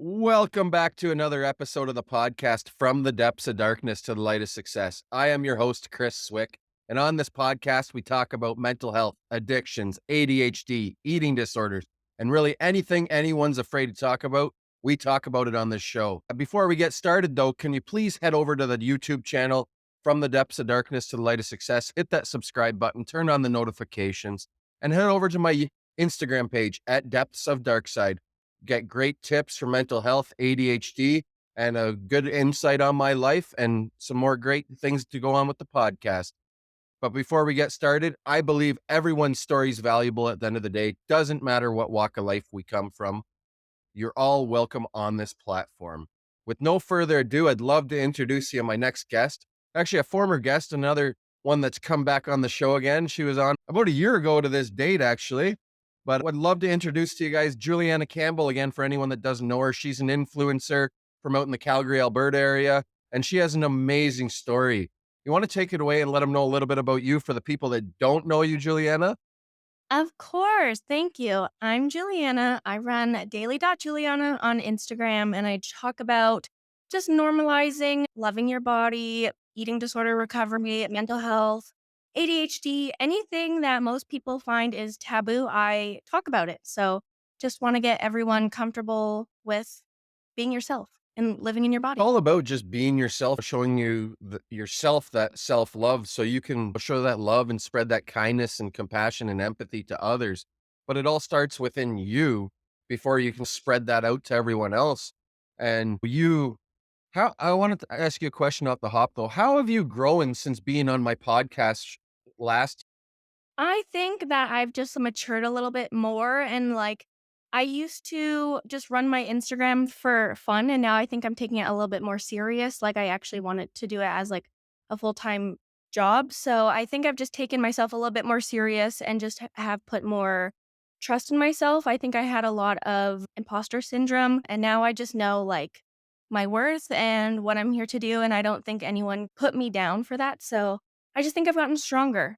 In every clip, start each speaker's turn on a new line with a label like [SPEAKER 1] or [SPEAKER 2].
[SPEAKER 1] Welcome back to another episode of the podcast, From the Depths of Darkness to the Light of Success. I am your host, Chris Swiech, and on this podcast, we talk about mental health, addictions, ADHD, eating disorders, and really anything anyone's afraid to talk about, we talk about it on this show. Before we get started, though, can you please head over to the YouTube channel, From the Depths of Darkness to the Light of Success, hit that subscribe button, turn on the notifications, and head over to my Instagram page at Depths of Darkside. Get great tips for mental health, ADHD, and a good insight on my life and some more great things to go on with the podcast. But before we get started, I believe everyone's story is valuable at the end of the day. Doesn't matter what walk of life we come from. You're all welcome on this platform. With no further ado, I'd love to introduce you to my next guest. Actually, a former guest, another one that's come back on the show again. She was on about a year ago to this date, actually. But I'd love to introduce to you guys Juliana Campbell again for anyone that doesn't know her. She's an influencer from out in the Calgary, Alberta area, and she has an amazing story. You want to take it away and let them know a little bit about you for the people that don't know you, Juliana?
[SPEAKER 2] Of course. Thank you. I'm Juliana. I run daily.juliana on Instagram and I talk about just normalizing, loving your body, eating disorder recovery, mental health, ADHD, anything that most people find is taboo. I talk about it. So just want to get everyone comfortable with being yourself and living in your body.
[SPEAKER 1] All about just being yourself, showing yourself that self-love so you can show that love and spread that kindness and compassion and empathy to others. But it all starts within you before you can spread that out to everyone else. And how I wanted to ask you a question off the hop though. How have you grown since being on my podcast last?
[SPEAKER 2] I think that I've just matured a little bit more and I used to just run my Instagram for fun and now I think I'm taking it a little bit more serious. Like I actually wanted to do it as a full-time job. So I think I've just taken myself a little bit more serious and just have put more trust in myself. I think I had a lot of imposter syndrome and now I just know my worth and what I'm here to do and I don't think anyone put me down for that. So I just think I've gotten stronger.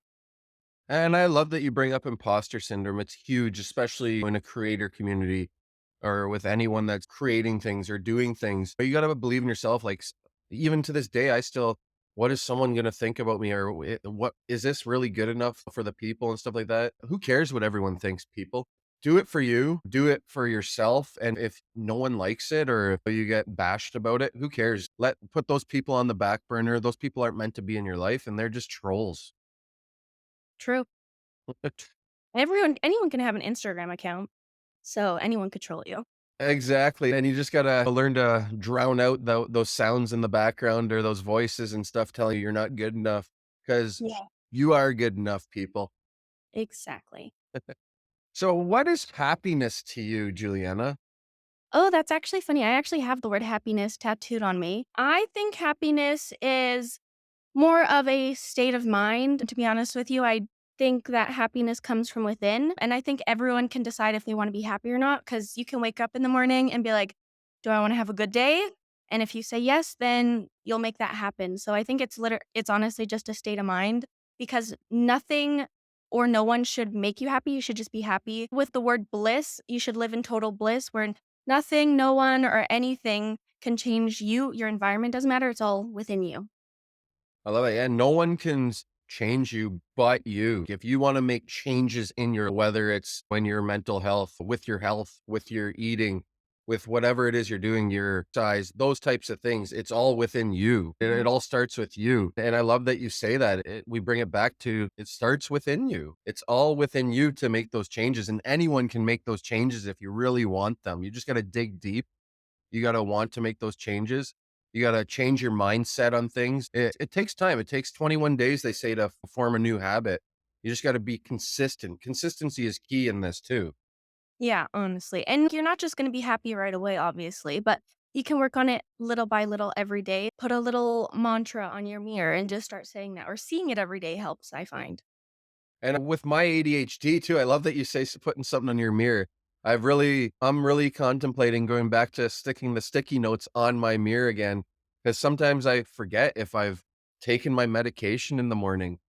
[SPEAKER 1] And I love that you bring up imposter syndrome. It's huge, especially in a creator community or with anyone that's creating things or doing things. But you got to believe in yourself. Even to this day, I still, what is someone going to think about me? Or what is this really good enough for the people and stuff like that? Who cares what everyone thinks, people? Do it for you, do it for yourself. And if no one likes it or if you get bashed about it, who cares? Put those people on the back burner. Those people aren't meant to be in your life and they're just trolls.
[SPEAKER 2] True. Anyone can have an Instagram account, so anyone could troll you.
[SPEAKER 1] Exactly, and you just gotta learn to drown out those sounds in the background or those voices and stuff telling you you're not good enough, because
[SPEAKER 2] Yeah.
[SPEAKER 1] you are good enough, people.
[SPEAKER 2] Exactly.
[SPEAKER 1] So what is happiness to you, Juliana?
[SPEAKER 2] Oh, that's actually funny. I actually have the word happiness tattooed on me. I think happiness is more of a state of mind, to be honest with you. I think that happiness comes from within, and I think everyone can decide if they wanna be happy or not. Because you can wake up in the morning and be like, "Do I wanna have a good day?" And if you say yes, then you'll make that happen. So I think it's honestly just a state of mind because nothing or no one should make you happy. You should just be happy. With the word bliss, you should live in total bliss where nothing, no one, or anything can change you. Your environment doesn't matter. It's all within you.
[SPEAKER 1] I love it, and no one can change you but you. If you wanna make changes in your whether it's when your mental health, with your eating, with whatever it is you're doing, your size, those types of things, it's all within you. It all starts with you, and I love that you say that. We bring it back to it starts within you. It's all within you to make those changes, and anyone can make those changes if you really want them. You just gotta dig deep. You gotta want to make those changes. You gotta change your mindset on things. It takes time. It takes 21 days, they say, to form a new habit. You just gotta be consistent. Consistency is key in this too.
[SPEAKER 2] Yeah, honestly. And you're not just going to be happy right away, obviously, but you can work on it little by little every day. Put a little mantra on your mirror and just start saying that or seeing it every day helps, I find.
[SPEAKER 1] And with my ADHD too, I love that you say putting something on your mirror. I'm really contemplating going back to sticking the sticky notes on my mirror again, because sometimes I forget if I've taken my medication in the morning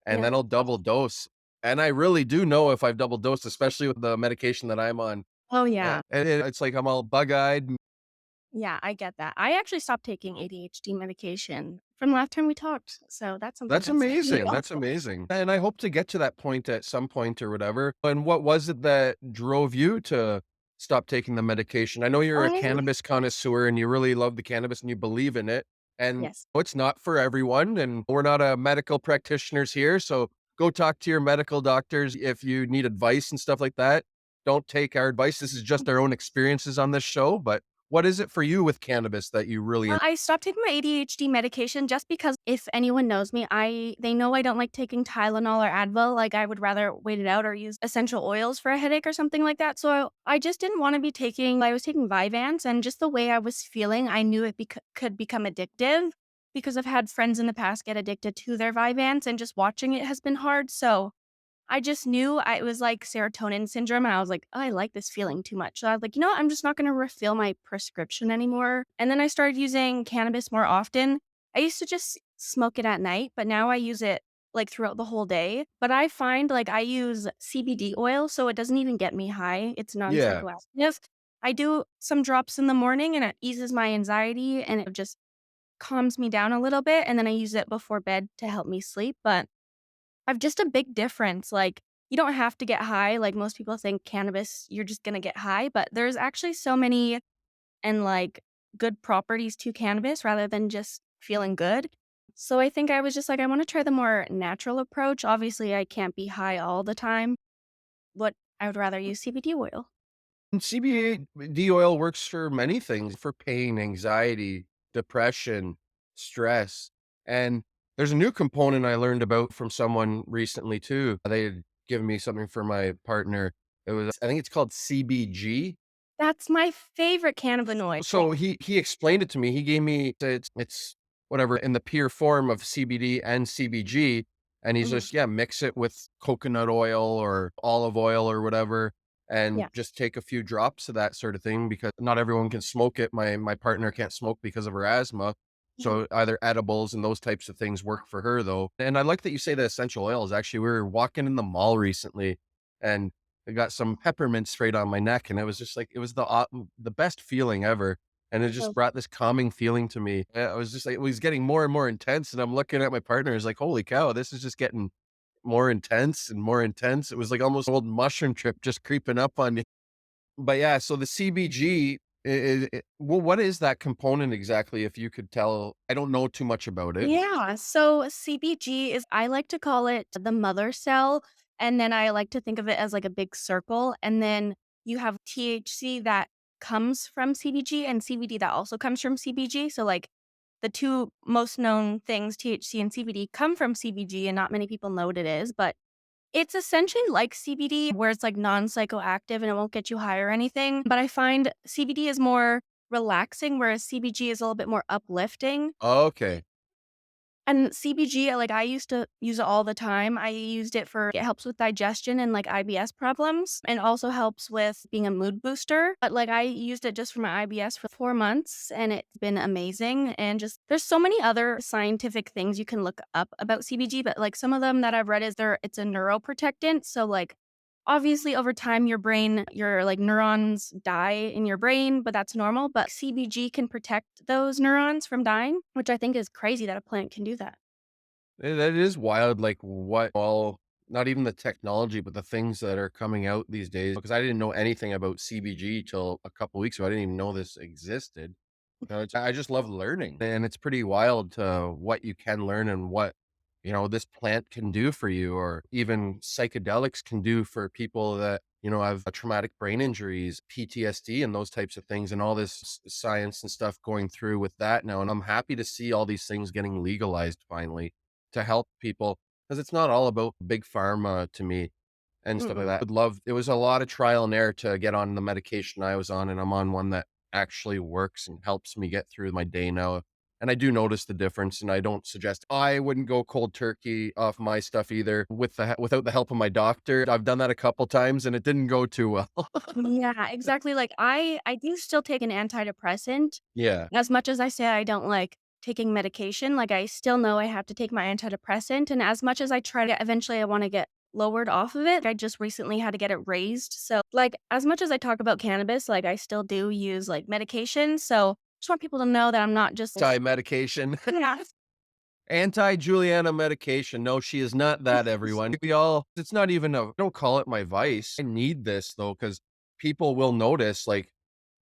[SPEAKER 1] and
[SPEAKER 2] Yeah.
[SPEAKER 1] then I'll double dose. And I really do know if I've double dosed, especially with the medication that I'm on.
[SPEAKER 2] Oh,
[SPEAKER 1] Yeah,
[SPEAKER 2] yeah.
[SPEAKER 1] and it's like I'm all bug-eyed.
[SPEAKER 2] Yeah, I get that. I actually stopped taking ADHD medication from the last time we talked. So that's something
[SPEAKER 1] That's
[SPEAKER 2] that's definitely
[SPEAKER 1] amazing, that's
[SPEAKER 2] awful.
[SPEAKER 1] amazing, and I hope to get to that point at some point or whatever. And what was it that drove you to stop taking the medication? I know you're a
[SPEAKER 2] I
[SPEAKER 1] cannabis connoisseur and you really love the cannabis and you believe in it, and
[SPEAKER 2] Yes.
[SPEAKER 1] it's not for everyone, and we're not medical practitioners here, so go talk to your medical doctors if you need advice and stuff like that. Don't take our advice, this is just our own experiences on this show, but what is it for you with cannabis that you really
[SPEAKER 2] I stopped taking my ADHD medication just because if anyone knows me, they know I don't like taking Tylenol or Advil. Like I would rather wait it out or use essential oils for a headache or something like that. So I just didn't want to be taking. I was taking Vyvanse, and just the way I was feeling, I knew could become addictive because I've had friends in the past get addicted to their Vyvanse, and just watching it has been hard. So I just knew it was like serotonin syndrome, and I was like, "Oh, I like this feeling too much." So I was like, "You know what? I'm just not gonna refill my prescription anymore." And then I started using cannabis more often. I used to just smoke it at night, but now I use it, like, throughout the whole day. But I find, like, I use CBD oil, so it doesn't even get me high. It's
[SPEAKER 1] Yeah.
[SPEAKER 2] non-psychoactive. I do some drops in the morning, and it eases my anxiety, and it just calms me down a little bit, and then I use it before bed to help me sleep, but I've just a big difference, like, you don't have to get high, like, most people think cannabis, you're just gonna get high, but there's actually so many and, like, good properties to cannabis rather than just feeling good. So I think I was just like, I wanna try the more natural approach. Obviously, I can't be high all the time, but I would rather use CBD oil.
[SPEAKER 1] And CBD oil works for many things, for pain, anxiety, depression, stress. And there's a new component I learned about from someone recently too. They had given me something for my partner. It was, I think it's called CBG.
[SPEAKER 2] That's my favorite cannabinoid.
[SPEAKER 1] So he explained it to me. He gave me it's whatever in the pure form of CBD and CBG, and he's
[SPEAKER 2] Mhm.
[SPEAKER 1] just yeah, mix it with coconut oil or olive oil or whatever, and
[SPEAKER 2] Yeah.
[SPEAKER 1] just take a few drops of that sort of thing because not everyone can smoke it. My partner can't smoke because of her asthma.
[SPEAKER 2] Mhm.
[SPEAKER 1] So either edibles and those types of things work for her though. And I like that you say the essential oils. Actually, we were walking in the mall recently and I got some peppermint sprayed on my neck, and it was just like it was the best feeling ever, and it just
[SPEAKER 2] So
[SPEAKER 1] brought this calming feeling to me. I was just like it was getting more and more intense, and I'm looking at my partner, it's like, "Holy cow, this is just getting more intense and more intense." It was like almost an old mushroom trip just creeping up on you. But yeah, so the CBG, well, what is that component exactly, if you could tell? I don't know too much about it.
[SPEAKER 2] Yeah, so CBG is I like to call it the mother cell, and then I like to think of it as like a big circle, and then you have THC that comes from CBG and CBD that also comes from CBG. So like the two most known things, THC and CBD, come from CBG, and not many people know what it is, but it's essentially like CBD where it's like non-psychoactive and it won't get you high or anything. But I find CBD is more relaxing, whereas CBG is a little bit more uplifting.
[SPEAKER 1] Okay.
[SPEAKER 2] And CBG, like, I used to use it all the time. I used it for it helps with digestion and, like, IBS problems, and also helps with being a mood booster. But, like, I used it just for my IBS for 4 months, and it's been amazing, and just there's so many other scientific things you can look up about CBG, but, like, some of them that I've read is it's a neuroprotectant, so, like, obviously, over time, your, like, neurons die in your brain, but that's normal, but CBG can protect those neurons from dying, which I think is crazy that a plant can do that.
[SPEAKER 1] That is wild, like, what all not even the technology, but the things that are coming out these days, because I didn't know anything about CBG till a couple weeks ago, I didn't even know this existed. It's I just love learning, and it's pretty wild to what you can learn and what, this plant can do for you, or even psychedelics can do for people that, have traumatic brain injuries, PTSD, and those types of things, and all this science and stuff going through with that now. And I'm happy to see all these things getting legalized finally to help people because it's not all about big pharma to me and stuff like
[SPEAKER 2] Mm-mm.
[SPEAKER 1] that. Would love it was a lot of trial and error to get on the medication I was on, and I'm on one that actually works and helps me get through my day now. And I do notice the difference, and I don't suggest I wouldn't go cold turkey off my stuff either without the help of my doctor. I've done that a couple times and it didn't go too well.
[SPEAKER 2] Yeah, exactly, like, I do still take an antidepressant.
[SPEAKER 1] Yeah.
[SPEAKER 2] As much as I say I don't like taking medication, like, I still know I have to take my antidepressant, and as much as I try to eventually I wanna get lowered off of it, I just recently had to get it raised, so, like, as much as I talk about cannabis, like, I still do use, like, medication, so Just want people to know that I'm not just
[SPEAKER 1] Anti-medication.
[SPEAKER 2] yeah.
[SPEAKER 1] Anti-Juliana medication. No, she is not that, everyone. It's not even I don't call it my vice. I need this though, because people will notice, like,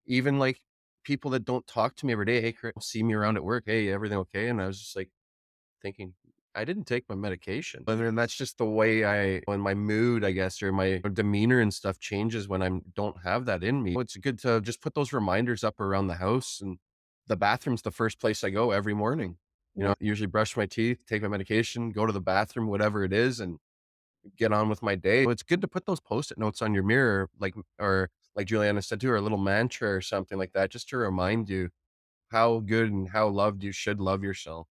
[SPEAKER 1] even like people that don't talk to me every day. Hey, Chris, see me around at work. Hey, everything okay? And I was just like thinking, I didn't take my medication. And then that's just the way when my mood, I guess, or my demeanor and stuff changes when I don't have that in me. It's good to just put those reminders up around the house, and the bathroom's the first place I go every morning.
[SPEAKER 2] Yeah.
[SPEAKER 1] Usually brush my teeth, take my medication, go to the bathroom, whatever it is, and get on with my day. It's good to put those post-it notes on your mirror, or like Juliana said too, or a little mantra or something like that, just to remind you how good and how loved you should love yourself.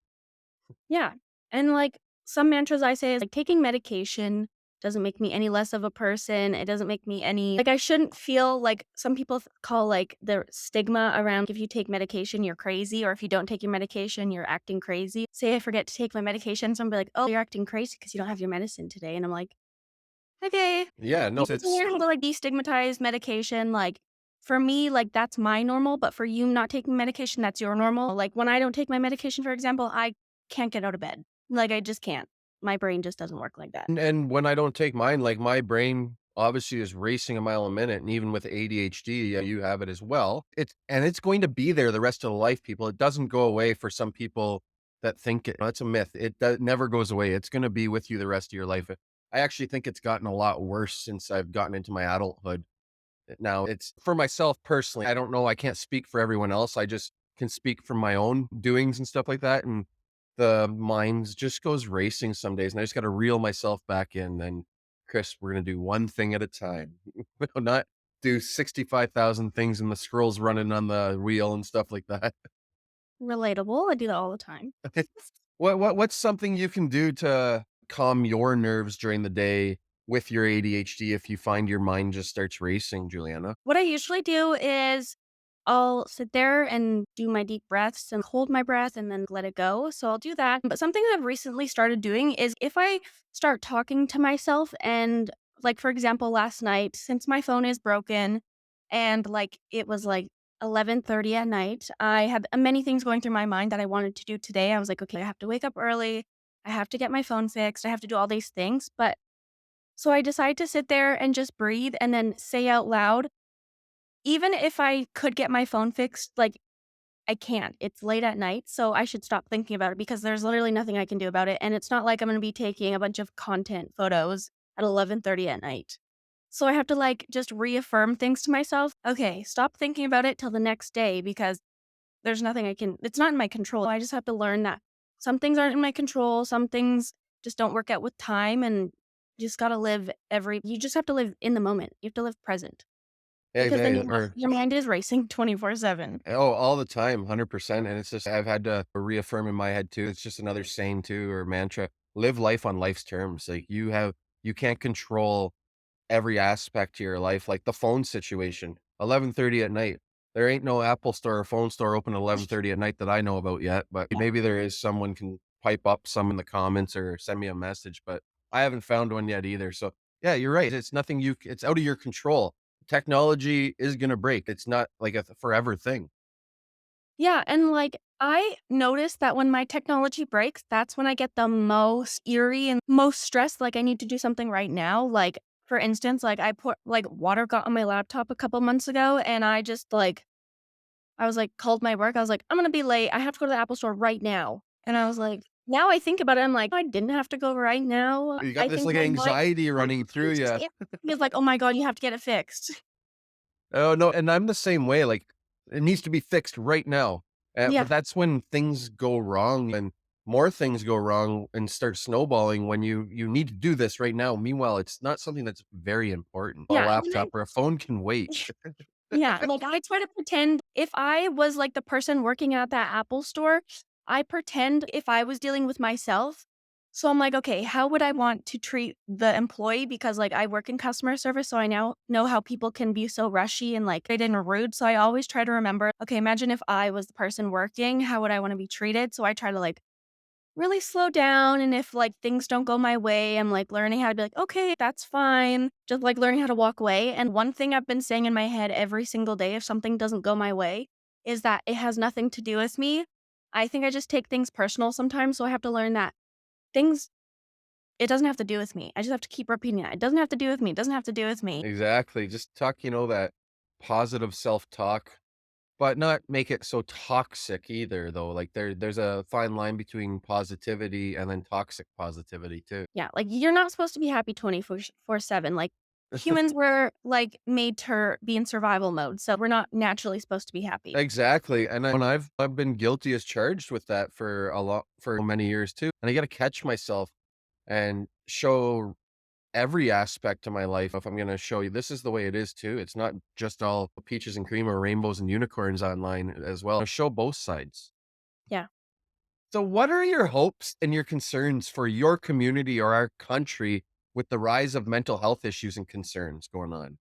[SPEAKER 2] Yeah. And like some mantras I say is like taking medication doesn't make me any less of a person. It doesn't make me any like I shouldn't feel like some people call like the stigma around if you take medication, you're crazy, or if you don't take your medication, you're acting crazy. Say I forget to take my medication, somebody like, oh, you're acting crazy because you don't have your medicine today. And I'm like, okay.
[SPEAKER 1] Yeah, no,
[SPEAKER 2] You have to learn how to like destigmatize medication. Like for me, like that's my normal, but for you not taking medication, that's your normal. Like when I don't take my medication, for example, I can't get out of bed. Like I just can't. My brain just doesn't work like that.
[SPEAKER 1] and when I don't take mine, like, my brain obviously is racing a mile a minute, and even with ADHD, yeah, you have it as well. It's going to be there the rest of the life, people. It doesn't go away for some people that think that's a myth. Never goes away. It's gonna be with you the rest of your life. I actually think it's gotten a lot worse since I've gotten into my adulthood. Now, it's for myself personally. I don't know. I can't speak for everyone else. I just can speak from my own doings and stuff like that. And the mind just goes racing some days, and I just got to reel myself back in. And Chris, we're going to do one thing at a time. Not do 65,000 things and the scrolls running on the wheel and stuff like that.
[SPEAKER 2] Relatable. I do that all the time.
[SPEAKER 1] What's something you can do to calm your nerves during the day with your ADHD if you find your mind just starts racing, Juliana?
[SPEAKER 2] What I usually do is I'll sit there and do my deep breaths and hold my breath and then let it go. So I'll do that. But something I've recently started doing is if I start talking to myself and like for example last night since my phone is broken and like it was like 11:30 at night, I had many things going through my mind that I wanted to do today. I was like, okay, I have to wake up early. I have to get my phone fixed. I have to do all these things. But so I decided to sit there and just breathe and then say out loud, even if I could get my phone fixed, like, I can't. It's late at night, so I should stop thinking about it because there's literally nothing I can do about it, and it's not like I'm gonna be taking a bunch of content photos at 11:30 at night. So I have to, like, just reaffirm things to myself. Okay, stop thinking about it till the next day because there's nothing I can it's not in my control. I just have to learn that some things aren't in my control, some things just don't work out with time, and you just gotta live you just have to live in the moment. You have to live present
[SPEAKER 1] Hey,
[SPEAKER 2] because then
[SPEAKER 1] hey, or
[SPEAKER 2] your mind is racing 24/7.
[SPEAKER 1] oh, all the time, 100%. And it's just, I've had to reaffirm in my head too. It's just another saying too, or mantra: live life on life's terms. Like, you can't control every aspect to your life, like the phone situation. 11:30 at night. There ain't no Apple store or phone store open at 11:30 at night that I know about yet, but maybe there is. Someone can pipe up some in the comments or send me a message, but I haven't found one yet either. So yeah, you're right. It's nothing it's out of your control. Technology is gonna break. It's not like a forever thing.
[SPEAKER 2] Yeah, and, like, I notice that when my technology breaks, that's when I get the most eerie and most stressed, like, I need to do something right now. Like, for instance, like, I put like, water got on my laptop a couple months ago, and I just, like I was, like called my work, I was like, "I'm gonna be late, I have to go to the Apple Store right now." And I was like now I think about it, I'm like, "I didn't have to go right now."
[SPEAKER 1] You got
[SPEAKER 2] I
[SPEAKER 1] this
[SPEAKER 2] think
[SPEAKER 1] like
[SPEAKER 2] my mind
[SPEAKER 1] anxiety running through you.
[SPEAKER 2] is like, "Oh my god, you have to get it fixed."
[SPEAKER 1] Oh, no, and I'm the same way, like, it needs to be fixed right now,
[SPEAKER 2] Yeah.
[SPEAKER 1] but that's when things go wrong, and more things go wrong and start snowballing when you need to do this right now. Meanwhile, it's not something that's very important. A
[SPEAKER 2] Yeah, and then
[SPEAKER 1] laptop or a phone can wait.
[SPEAKER 2] yeah, like, I try to pretend if I was, like, the person working at that Apple Store, I pretend if I was dealing with myself. So I'm like, "Okay, how would I want to treat the employee?" Because, like, I work in customer service, so I now know how people can be so rushy and, like, and rude, so I always try to remember, "Okay, imagine if I was the person working, how would I wanna be treated?" So I try to, like, really slow down, and if, like, things don't go my way, I'm, like, learning how to be like, "Okay, that's fine." Just, like, learning how to walk away, and one thing I've been saying in my head every single day if something doesn't go my way is that it has nothing to do with me. I think I just take things personal sometimes, so I have to learn that things it doesn't have to do with me. I just have to keep repeating it. It doesn't have to do with me. It doesn't have to do with me.
[SPEAKER 1] Exactly. Just talk, that positive self-talk, but not make it so toxic either though. Like there's a fine line between positivity and then toxic positivity too.
[SPEAKER 2] Yeah, like, you're not supposed to be happy 24/7, like, humans were, like, made to be in survival mode, so we're not naturally supposed to be happy.
[SPEAKER 1] Exactly. And when I've been guilty as charged with that for many years too. And I got to catch myself and show every aspect of my life. If I'm going to show you, this is the way it is too. It's not just all peaches and cream or rainbows and unicorns online as well. I show both sides.
[SPEAKER 2] Yeah.
[SPEAKER 1] So what are your hopes and your concerns for your community or our country with the rise of mental health issues and concerns going on?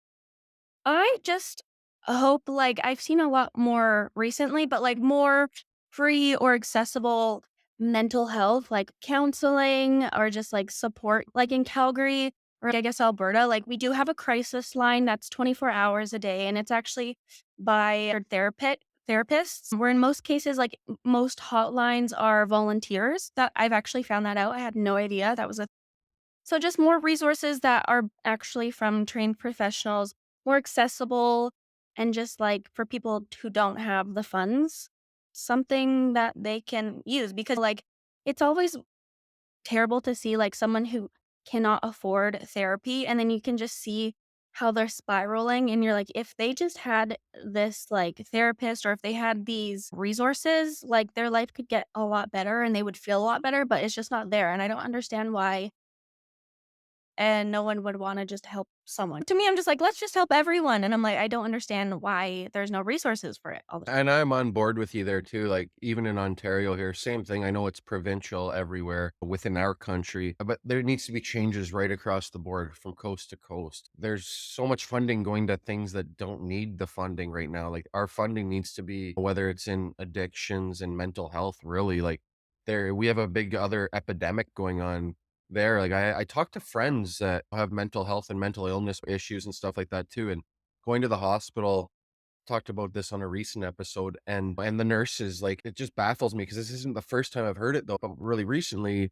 [SPEAKER 2] I just hope, like, I've seen a lot more recently, but, like, more free or accessible mental health, like counseling or just, like, support. Like, in Calgary or I guess Alberta, like, we do have a crisis line that's 24 hours a day, and it's actually by our therapists, where in most cases, like, most hotlines are volunteers. That I've actually found that out. I had no idea that was a so just more resources that are actually from trained professionals, more accessible, and just like for people who don't have the funds, something that they can use because like it's always terrible to see like someone who cannot afford therapy and then you can just see how they're spiraling and you're like if they just had this like therapist or if they had these resources like their life could get a lot better and they would feel a lot better but it's just not there and I don't understand why and no one would wanna just help someone. To me, I'm just like, "Let's just help everyone," and I'm like, I don't understand why there's no resources for it all the
[SPEAKER 1] And I'm on board with you there too. Like even in Ontario here, same thing. I know it's provincial everywhere within our country, but there needs to be changes right across the board from coast to coast. There's so much funding going to things that don't need the funding right now. Like our funding needs to be whether it's in addictions and mental health, really like there we have a big other epidemic going on there. Like I talk to friends that have mental health and mental illness issues and stuff like that too. And going to the hospital talked about this on a recent episode and the nurses, like, it just baffles me because this isn't the first time I've heard it though, but really recently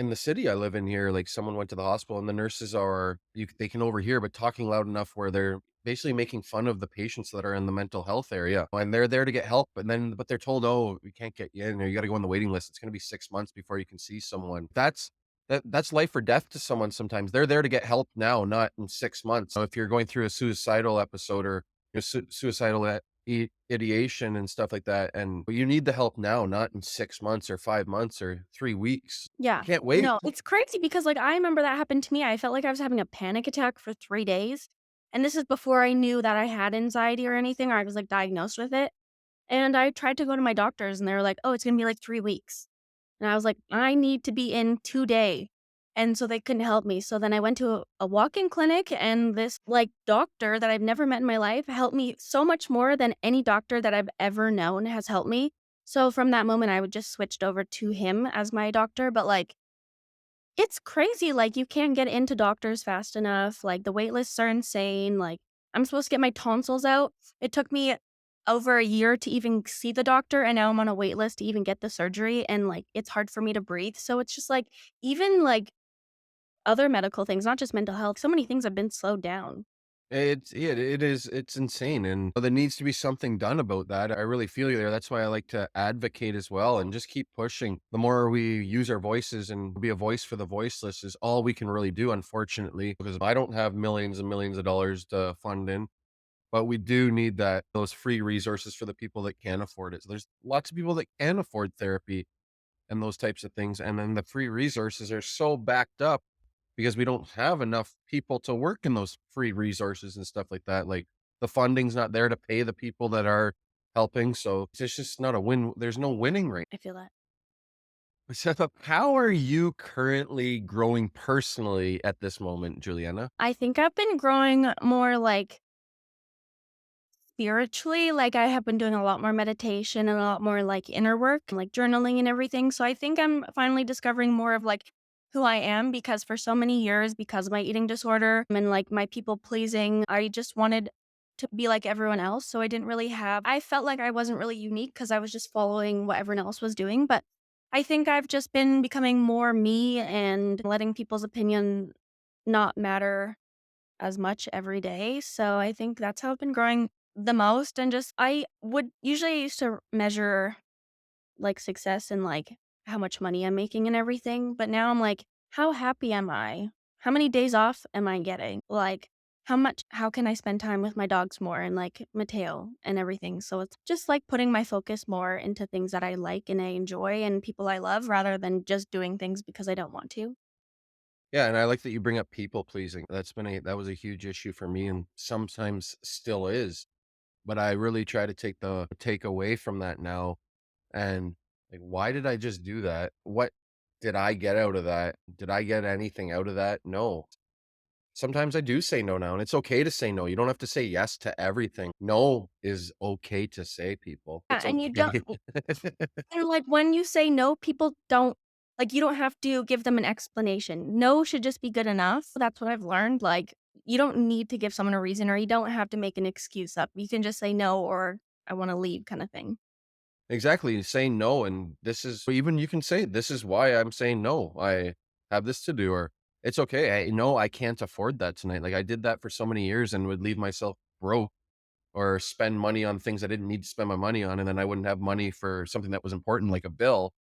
[SPEAKER 1] in the city I live in here, like, someone went to the hospital and the nurses are they can overhear, but talking loud enough where they're basically making fun of the patients that are in the mental health area, and they're there to get help, but they're told, "Oh, we can't get you in, or you gotta go on the waiting list. It's gonna be 6 months before you can see someone." That's life or death to someone sometimes. They're there to get help now, not in 6 months. So if you're going through a suicidal episode or suicidal ideation and stuff like that, and you need the help now, not in 6 months or 5 months or 3 weeks.
[SPEAKER 2] Yeah.
[SPEAKER 1] You can't wait.
[SPEAKER 2] No, it's crazy because, like, I remember that happened to me. I felt like I was having a panic attack for 3 days, and this is before I knew that I had anxiety or anything, or I was, like, diagnosed with it, and I tried to go to my doctors, and they were like, "Oh, it's gonna be, like, 3 weeks." And I was like, "I need to be in today." And so they couldn't help me. So then I went to a walk-in clinic and this like doctor that I've never met in my life helped me so much more than any doctor that I've ever known has helped me. So from that moment I would just switched over to him as my doctor, but like it's crazy like you can't get into doctors fast enough. Like the wait lists are insane. Like I'm supposed to get my tonsils out. It took me over a year to even see the doctor and now I'm on a wait list to even get the surgery and like it's hard for me to breathe. So it's just like even like other medical things, not just mental health, so many things have been slowed down.
[SPEAKER 1] It's insane, and there needs to be something done about that. I really feel you there. That's why I like to advocate as well and just keep pushing. The more we use our voices and be a voice for the voiceless is all we can really do, unfortunately, because I don't have millions and millions of dollars to fund in, but we do need those free resources for the people that can afford it. So there's lots of people that can afford therapy and those types of things, and then the free resources are so backed up because we don't have enough people to work in those free resources and stuff like that. Like the funding's not there to pay the people that are helping. So it's just not a win. There's no winning right.
[SPEAKER 2] I feel that.
[SPEAKER 1] So how are you currently growing personally at this moment, Juliana?
[SPEAKER 2] I think I've been growing more, like, spiritually, like, I have been doing a lot more meditation and a lot more, like, inner work, like, journaling and everything, so I think I'm finally discovering more of, like, who I am because for so many years, because of my eating disorder and, like, my people pleasing, I just wanted to be like everyone else. So I felt like I wasn't really unique because I was just following what everyone else was doing. But I think I've just been becoming more me and letting people's opinion not matter as much every day. So I think that's how I've been growing the most. And just, I used to measure like success and like how much money I'm making and everything. But now I'm like, how happy am I? How many days off am I getting? Like, how can I spend time with my dogs more and like Mateo and everything? So it's just like putting my focus more into things that I like and I enjoy and people I love rather than just doing things because I don't want to.
[SPEAKER 1] Yeah, and I like that you bring up people pleasing. That was a huge issue for me and sometimes still is. But I really try to take away from that now. And like, why did I just do that? What did I get out of that? Did I get anything out of that? No. Sometimes I do say no now, and it's okay to say no. You don't have to say yes to everything. No is okay to say, people.
[SPEAKER 2] Yeah,
[SPEAKER 1] It's
[SPEAKER 2] and you don't
[SPEAKER 1] okay.
[SPEAKER 2] and, like, when you say no, people don't like, you don't have to give them an explanation. No should just be good enough. That's what I've learned, like, you don't need to give someone a reason or you don't have to make an excuse up. You can just say no or I wanna leave kinda thing.
[SPEAKER 1] Exactly, saying no, and this is even you can say, "This is why I'm saying no. I have this to do," or, "It's okay. No, I can't afford that tonight." Like, I did that for so many years and would leave myself broke or spend money on things I didn't need to spend my money on, and then I wouldn't have money for something that was important, like a bill,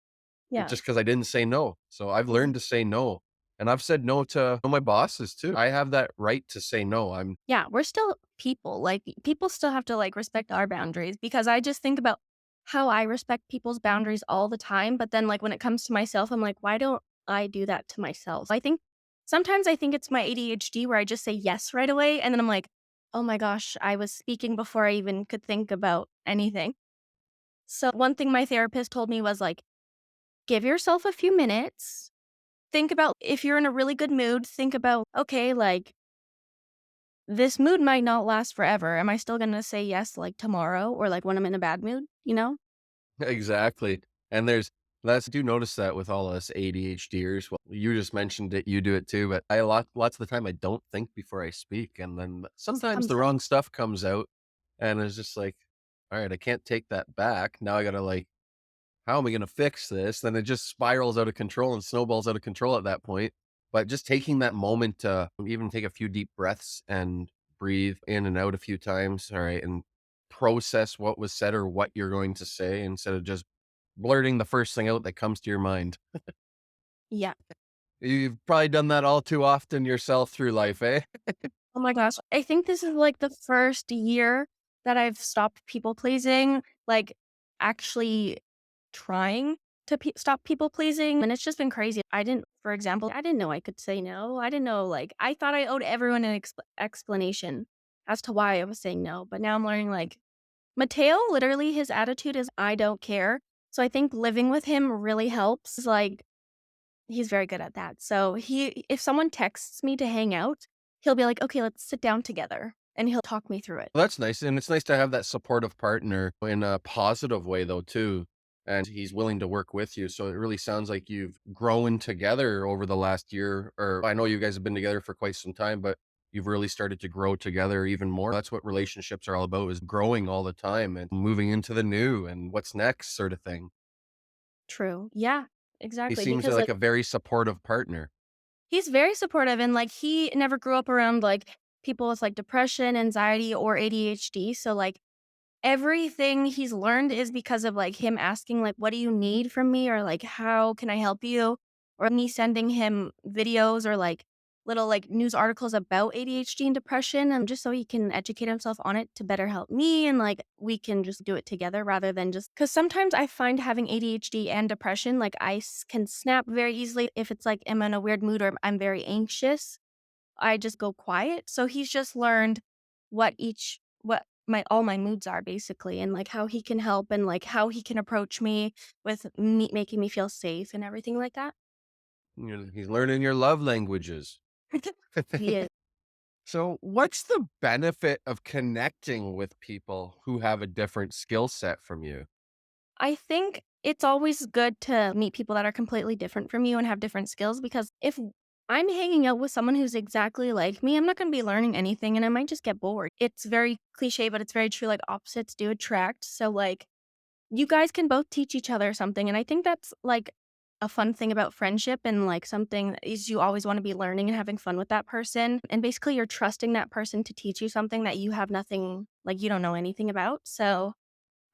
[SPEAKER 2] Yeah.
[SPEAKER 1] just because I didn't say no. So, I've learned to say no, and I've said no to my bosses too. I have that right to say no. I'm
[SPEAKER 2] Yeah, we're still people, like, people still have to, like, respect our boundaries because I just think about how I respect people's boundaries all the time, but then, like, when it comes to myself, I'm like, "Why don't I do that to myself?" I think it's my ADHD where I just say yes right away, and then I'm like, "Oh my gosh, I was speaking before I even could think about anything." So, one thing my therapist told me was, like, "Give yourself a few minutes, think about if you're in a really good mood, think about, okay, like, this mood might not last forever. Am I still gonna say yes, like, tomorrow or, like, when I'm in a bad mood, you know?"
[SPEAKER 1] exactly. And I do notice that with all us ADHDers. Well, you just mentioned it, you do it too, but lots of the time I don't think before I speak. And then
[SPEAKER 2] Just
[SPEAKER 1] sometimes
[SPEAKER 2] comes
[SPEAKER 1] the
[SPEAKER 2] out.
[SPEAKER 1] wrong stuff comes out and it's just like, all right, I can't take that back. Now I gotta like, how am I gonna fix this? Then it just spirals out of control and snowballs out of control at that point. But just taking that moment to even take a few deep breaths and breathe in and out a few times, all right, and process what was said or what you're going to say instead of just blurting the first thing out that comes to your mind.
[SPEAKER 2] Yeah.
[SPEAKER 1] You've probably done that all too often yourself through life, eh?
[SPEAKER 2] Oh my gosh. I think this is, like, the first year that I've stopped people pleasing, like, actually trying to stop people pleasing, and it's just been crazy. For example, I didn't know I could say no. I didn't know, like, I thought I owed everyone an explanation as to why I was saying no, but now I'm learning, like, Mateo, literally, his attitude is, "I don't care." So I think living with him really helps, like, he's very good at that. So if someone texts me to hang out, he'll be like, "Okay, let's sit down together," and he'll talk me through it.
[SPEAKER 1] Well, that's nice, and it's nice to have that supportive partner in a positive way though too, and he's willing to work with you, so it really sounds like you've grown together over the last year, or I know you guys have been together for quite some time, but you've really started to grow together even more. That's what relationships are all about, is growing all the time and moving into the new and what's next sort of thing.
[SPEAKER 2] True. Yeah,
[SPEAKER 1] He
[SPEAKER 2] exactly,
[SPEAKER 1] seems
[SPEAKER 2] because,
[SPEAKER 1] like
[SPEAKER 2] like,
[SPEAKER 1] a very supportive partner.
[SPEAKER 2] he's very supportive and, like, he never grew up around, like, people with, like, depression, anxiety, or ADHD, so, like, everything he's learned is because of, like, him asking, like, "What do you need from me?" or, like, "How can I help you?" or me sending him videos or, like, little, like, news articles about ADHD and depression, and just so he can educate himself on it to better help me, and, like, we can just do it together rather than just because sometimes I find having ADHD and depression, like, can snap very easily if it's, like, I'm in a weird mood or I'm very anxious. I just go quiet. So he's just learned what my all my moods are basically and like how he can help and like how he can approach me with me making me feel safe and everything like that.
[SPEAKER 1] He's learning your love languages.
[SPEAKER 2] He is.
[SPEAKER 1] So, what's the benefit of connecting with people who have a different skill set from you?
[SPEAKER 2] I think it's always good to meet people that are completely different from you and have different skills because if I'm hanging out with someone who's exactly like me, I'm not gonna be learning anything and I might just get bored. It's very cliche, but it's very true, like, opposites do attract. So, like, you guys can both teach each other something, and I think that's, like, a fun thing about friendship and, like, something that is you always wanna be learning and having fun with that person, and basically you're trusting that person to teach you something that you have nothing like, you don't know anything about. So,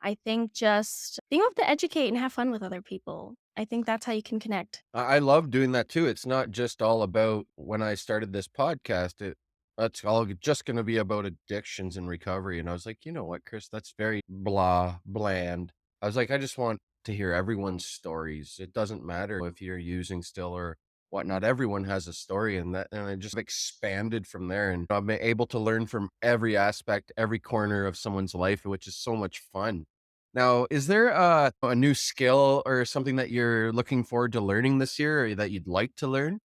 [SPEAKER 2] I think just being able to educate and have fun with other people, I think that's how you can connect.
[SPEAKER 1] I love doing that too. It's not just all about when I started this podcast, it's all just gonna be about addictions and recovery, and I was like, "You know what, Chris? That's very blah, bland." I was like, "I just want to hear everyone's stories. It doesn't matter if you're using still or whatnot. Everyone has a story," and I just expanded from there, and I'm able to learn from every aspect, every corner of someone's life, which is so much fun. Now, is there a new skill or something that you're looking forward to learning this year or that you'd like to learn?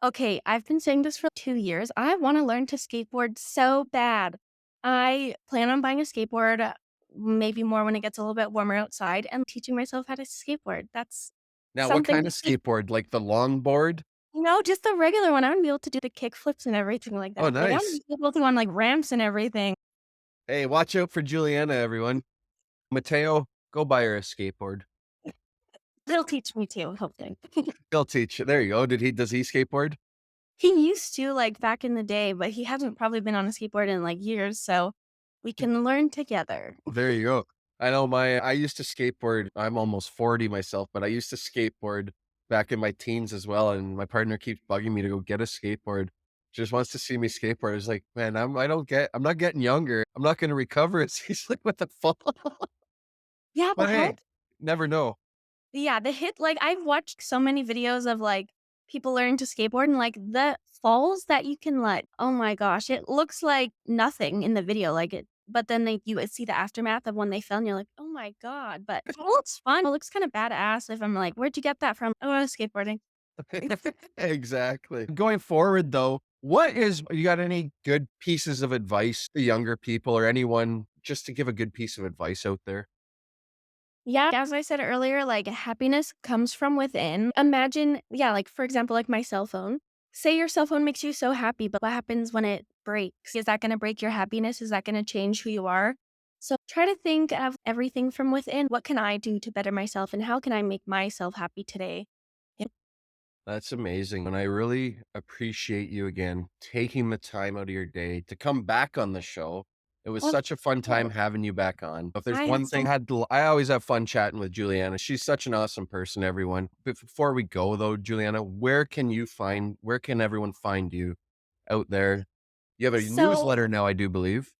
[SPEAKER 2] Okay, I've been saying this for 2 years. I wanna learn to skateboard so bad. I plan on buying a skateboard, maybe more when it gets a little bit warmer outside, and teaching myself how to skateboard. That's
[SPEAKER 1] Now, what
[SPEAKER 2] something
[SPEAKER 1] kind
[SPEAKER 2] to
[SPEAKER 1] of
[SPEAKER 2] keep
[SPEAKER 1] skateboard? Like the longboard?
[SPEAKER 2] just the regular one. I wanna be able to do the kick flips and everything like
[SPEAKER 1] Oh,
[SPEAKER 2] that. Like, I wanna
[SPEAKER 1] nice.
[SPEAKER 2] be able to go on, like, ramps and everything.
[SPEAKER 1] Hey, watch out for Juliana, everyone. Mateo, go buy her a skateboard.
[SPEAKER 2] They'll teach me too, hopefully.
[SPEAKER 1] He'll teach you. There you go. Does he skateboard?
[SPEAKER 2] He used to, like, back in the day, but he hasn't probably been on a skateboard in, like, years, so we can learn together.
[SPEAKER 1] There you go. I used to skateboard. I'm almost 40 myself, but I used to skateboard back in my teens as well. And my partner keeps bugging me to go get a skateboard. She just wants to see me skateboard. I was like, man, I'm not getting younger. I'm not going to recover it. He's like, what the fuck?
[SPEAKER 2] Yeah,
[SPEAKER 1] But
[SPEAKER 2] but how
[SPEAKER 1] hey, never know.
[SPEAKER 2] Yeah, the hit like, I've watched so many videos of, like, people learning to skateboard and, like, the falls that you can let oh my gosh, it looks like nothing in the video, like, it but then you see the aftermath of when they fell and you're like, "Oh my god," but it looks fun, it looks kinda badass if I'm like, "Where'd you get that from?" "Oh, I was skateboarding."
[SPEAKER 1] Exactly. Going forward, though, you got any good pieces of advice to younger people or anyone just to give a good piece of advice out there?
[SPEAKER 2] Yeah, as I said earlier, like, happiness comes from within. Imagine yeah, like, for example, like my cell phone. Say your cell phone makes you so happy, but what happens when it breaks? Is that gonna break your happiness? Is that gonna change who you are? So try to think of everything from within. What can I do to better myself, and how can I make myself happy today? Yeah.
[SPEAKER 1] That's amazing. And I really appreciate you again taking the time out of your day to come back on the show. It was
[SPEAKER 2] Of
[SPEAKER 1] such a fun time
[SPEAKER 2] course.
[SPEAKER 1] having you back on. If there's
[SPEAKER 2] I had
[SPEAKER 1] one
[SPEAKER 2] so
[SPEAKER 1] thing I always have fun chatting with Juliana. She's such an awesome person, everyone. Before we go though, Juliana, where can everyone find you out there? You have a
[SPEAKER 2] so
[SPEAKER 1] newsletter now, I do believe.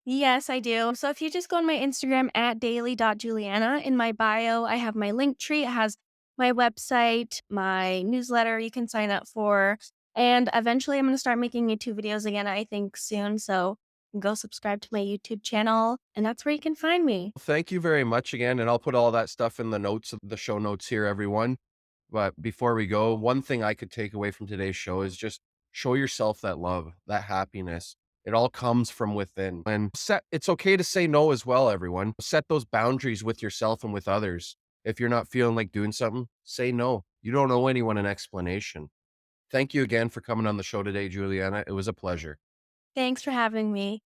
[SPEAKER 2] Yes, I do. So if you just go on my Instagram at daily.juliana, in my bio, I have my link tree. It has my website, my newsletter you can sign up for. And eventually I'm going to start making YouTube videos again, I think soon. So go subscribe to my YouTube channel, and that's where you can find me.
[SPEAKER 1] Thank you very much again. And I'll put all that stuff in the notes of the show notes here, everyone. But before we go, one thing I could take away from today's show is just show yourself that love, that happiness. It all comes from within. And it's okay to say no as well, everyone. Set those boundaries with yourself and with others. If you're not feeling like doing something, say no. You don't owe anyone an explanation. Thank you again for coming on the show today, Juliana. It was a pleasure.
[SPEAKER 2] Thanks for having me.